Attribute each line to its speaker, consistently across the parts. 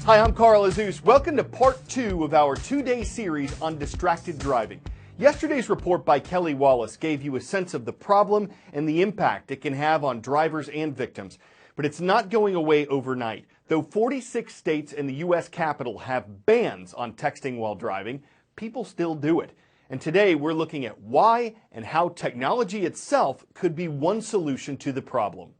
Speaker 1: Hi, I'm Carl Azus. Welcome to part 2 of our 2-day series on distracted driving. Yesterday's report by Kelly Wallace gave you a sense of the problem and the impact it can have on drivers and victims. But it's not going away overnight. Though 46 states and the U.S. Capitol have bans on texting while driving, people still do it. And today we're looking at why and how technology itself could be one solution to the problem.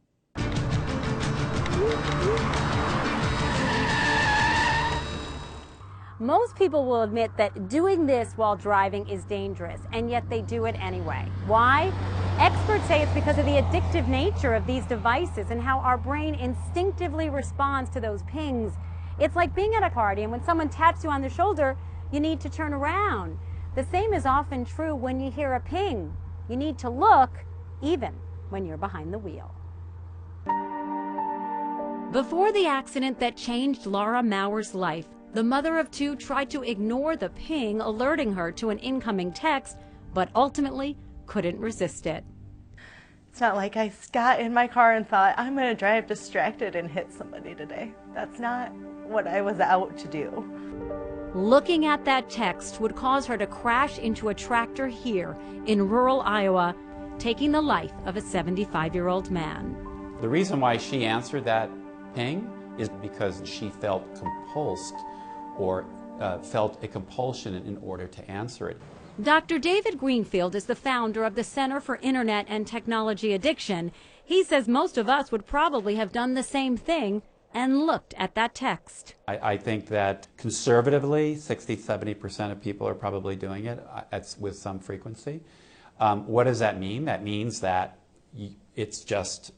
Speaker 2: Most people will admit that doing this while driving is dangerous, and yet they do it anyway. Why? Experts say it's because of the addictive nature of these devices and how our brain instinctively responds to those pings. It's like being at a party, and when someone taps you on the shoulder, you need to turn around. The same is often true when you hear a ping. You need to look, even when you're behind the wheel. Before the accident that changed Laura Mauer's life, the mother of two tried to ignore the ping alerting her to an incoming text, but ultimately couldn't resist it.
Speaker 3: It's not like I got in my car and thought, I'm going to drive distracted and hit somebody today. That's not what I was out to do.
Speaker 2: Looking at that text would cause her to crash into a tractor here in rural Iowa, taking the life of a 75-year-old man.
Speaker 4: The reason why she answered that ping is because she felt compulsed or felt a compulsion in order to answer it.
Speaker 2: Dr. David Greenfield is the founder of the Center for Internet and Technology Addiction. He says most of us would probably have done the same thing and looked at that text.
Speaker 4: I think that conservatively, 60–70% of people are probably doing it with some frequency. What does that mean? That means that it's just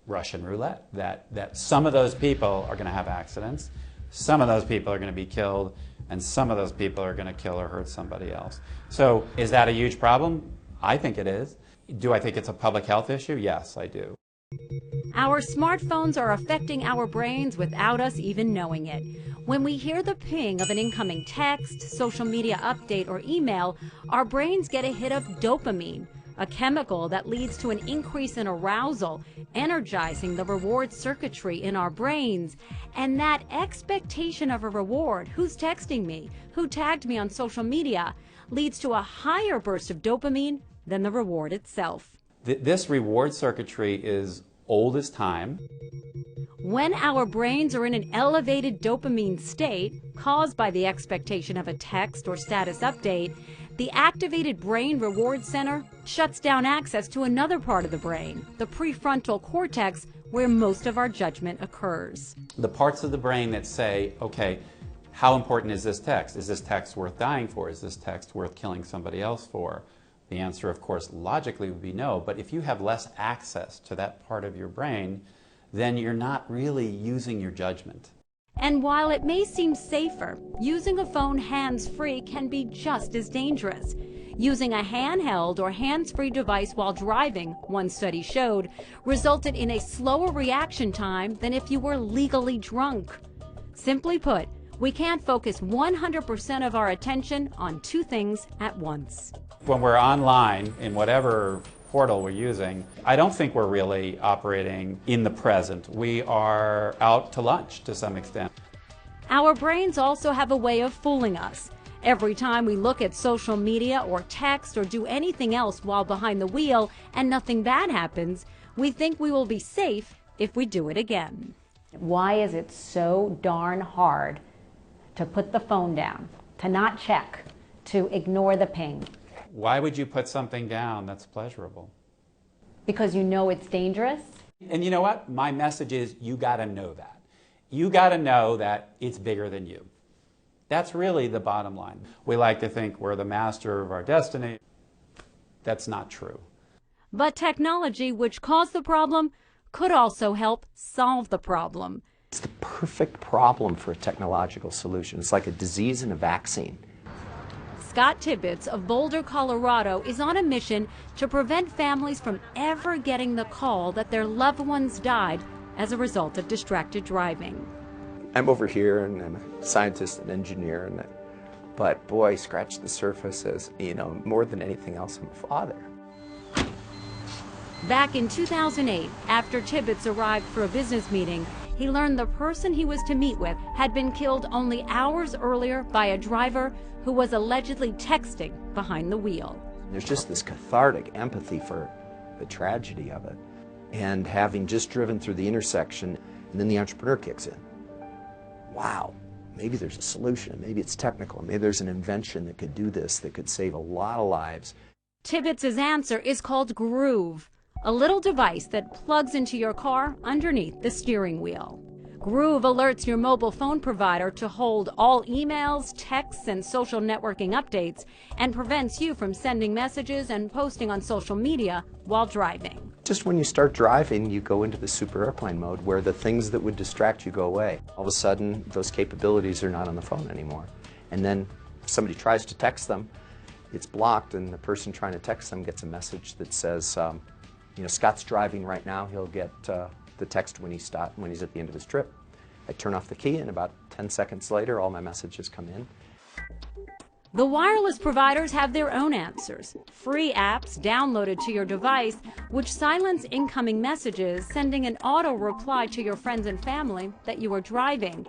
Speaker 4: Russian roulette, that some of those people are going to have accidents, some of those people are going to be killed, and some of those people are going to kill or hurt somebody else. So is that a huge problem? I think it is. Do I think it's a public health issue? Yes, I do.
Speaker 2: Our smartphones are affecting our brains without us even knowing it. When we hear the ping of an incoming text, social media update, or email, our brains get a hit of dopamine, a chemical that leads to an increase in arousal, energizing the reward circuitry in our brains. And that expectation of a reward, who's texting me, who tagged me on social media, leads to a higher burst of dopamine than the reward itself.
Speaker 4: This reward circuitry is old as time.
Speaker 2: When our brains are in an elevated dopamine state, caused by the expectation of a text or status update, the activated brain reward center shuts down access to another part of the brain, the prefrontal cortex, where most of our judgment occurs.
Speaker 4: The parts of the brain that say, okay, how important is this text? Is this text worth dying for? Is this text worth killing somebody else for? The answer, of course, logically would be no, but if you have less access to that part of your brain, then you're not really using your judgment.
Speaker 2: And while it may seem safer, using a phone hands-free can be just as dangerous. Using a handheld or hands-free device while driving, one study showed, resulted in a slower reaction time than if you were legally drunk. Simply put, we can't focus 100% of our attention on two things at once.
Speaker 4: When we're online, in whatever portal we're using, I don't think we're really operating in the present. We are out to lunch to some extent.
Speaker 2: Our brains also have a way of fooling us. Every time we look at social media or text or do anything else while behind the wheel and nothing bad happens, we think we will be safe if we do it again. Why is it so darn hard to put the phone down, to not check, to ignore the ping?
Speaker 4: Why would you put something down that's pleasurable?
Speaker 2: Because you know it's dangerous?
Speaker 4: And you know what? My message is you got to know that. You got to know that it's bigger than you. That's really the bottom line. We like to think we're the master of our destiny. That's not true.
Speaker 2: But technology, which caused the problem, could also help solve the problem.
Speaker 5: It's the perfect problem for a technological solution. It's like a disease and a vaccine.
Speaker 2: Scott Tibbetts of Boulder, Colorado, is on a mission to prevent families from ever getting the call that their loved ones died as a result of distracted driving.
Speaker 5: I'm over here and I'm a scientist and engineer, but boy, scratch the surface as, more than anything else, I'm a father.
Speaker 2: Back in 2008, after Tibbetts arrived for a business meeting, he learned the person he was to meet with had been killed only hours earlier by a driver who was allegedly texting behind the wheel.
Speaker 5: There's just this cathartic empathy for the tragedy of it. And having just driven through the intersection, and then the entrepreneur kicks in. Wow, maybe there's a solution, maybe it's technical, maybe there's an invention that could do this, that could save a lot of lives.
Speaker 2: Tibbetts' answer is called Groove, a little device that plugs into your car underneath the steering wheel. Groove alerts your mobile phone provider to hold all emails, texts, and social networking updates, and prevents you from sending messages and posting on social media while driving.
Speaker 5: Just when you start driving, you go into the super airplane mode where the things that would distract you go away. All of a sudden, those capabilities are not on the phone anymore. And then if somebody tries to text them, it's blocked, and the person trying to text them gets a message that says, Scott's driving right now, he'll get the text when he's at the end of his trip. I turn off the key, and about 10 seconds later, all my messages come in.
Speaker 2: The wireless providers have their own answers. Free apps downloaded to your device which silence incoming messages, sending an auto reply to your friends and family that you are driving.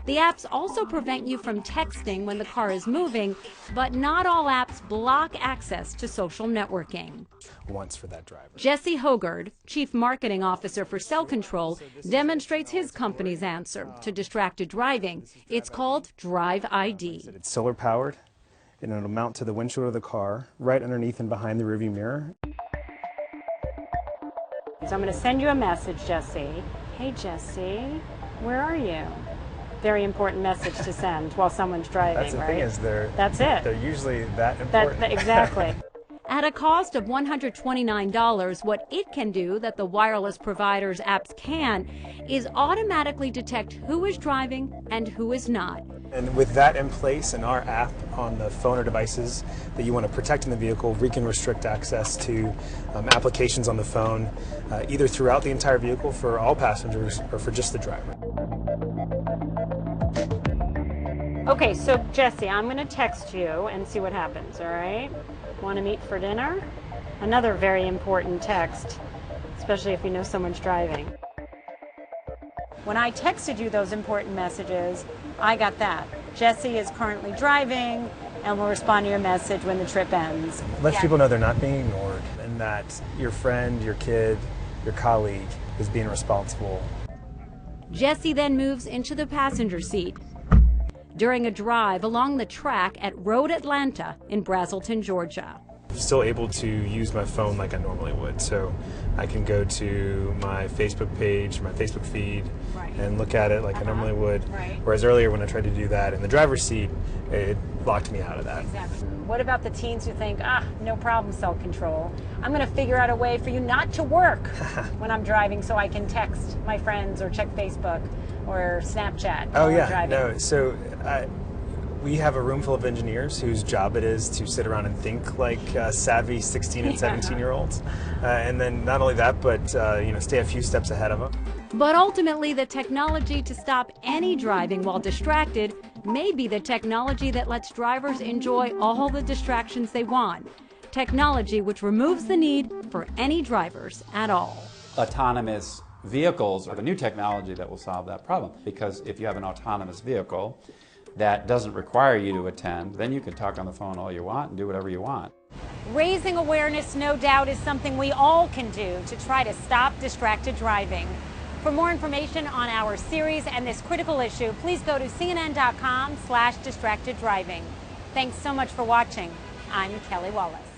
Speaker 2: The apps also prevent you from texting when the car is moving, but not all apps block access to social networking.
Speaker 6: Once for that driver.
Speaker 2: Jesse Hogard, Chief Marketing Officer for Cell Control, demonstrates his company's answer to distracted driving. It's called Drive ID.
Speaker 6: It's solar powered, and it'll mount to the windshield of the car, right underneath and behind the rearview mirror.
Speaker 2: So I'm going to send you a message, Jesse. Hey, Jesse, where are you? Very important message to send while someone's driving,
Speaker 6: That's the
Speaker 2: right?
Speaker 6: thing is they're usually that important.
Speaker 2: Exactly. At a cost of $129, what it can do that the wireless providers' apps can is automatically detect who is driving and who is not.
Speaker 6: And with that in place and our app on the phone or devices that you want to protect in the vehicle, we can restrict access to applications on the phone, either throughout the entire vehicle for all passengers or for just the driver.
Speaker 2: Okay, so Jesse, I'm going to text you and see what happens, all right? Want to meet for dinner? Another very important text, especially if you know someone's driving. When I texted you those important messages, I got that. Jesse is currently driving and will respond to your message when the trip ends.
Speaker 6: Let people know they're not being ignored and that your friend, your kid, your colleague is being responsible.
Speaker 2: Jesse then moves into the passenger seat during a drive along the track at Road Atlanta in Brazelton, Georgia.
Speaker 6: I'm still able to use my phone like I normally would, so I can go to my Facebook page, my Facebook feed, and look at it like I normally would. Whereas earlier when I tried to do that in the driver's seat, it locked me out of that.
Speaker 2: Exactly. What about the teens who think, no problem, cell control. I'm going to figure out a way for you not to work when I'm driving so I can text my friends or check Facebook or Snapchat while I'm driving.
Speaker 6: No. So we have a room full of engineers whose job it is to sit around and think like savvy 16 and 17-year-olds. And then not only that, but stay a few steps ahead of them.
Speaker 2: But ultimately, the technology to stop any driving while distracted may be the technology that lets drivers enjoy all the distractions they want. Technology which removes the need for any drivers at all.
Speaker 4: Autonomous vehicles are the new technology that will solve that problem, because if you have an autonomous vehicle that doesn't require you to attend, then you can talk on the phone all you want and do whatever you want.
Speaker 2: Raising awareness, no doubt, is something we all can do to try to stop distracted driving. For more information on our series and this critical issue, please go to CNN.com/distracteddriving. Thanks so much for watching. I'm Kelly Wallace.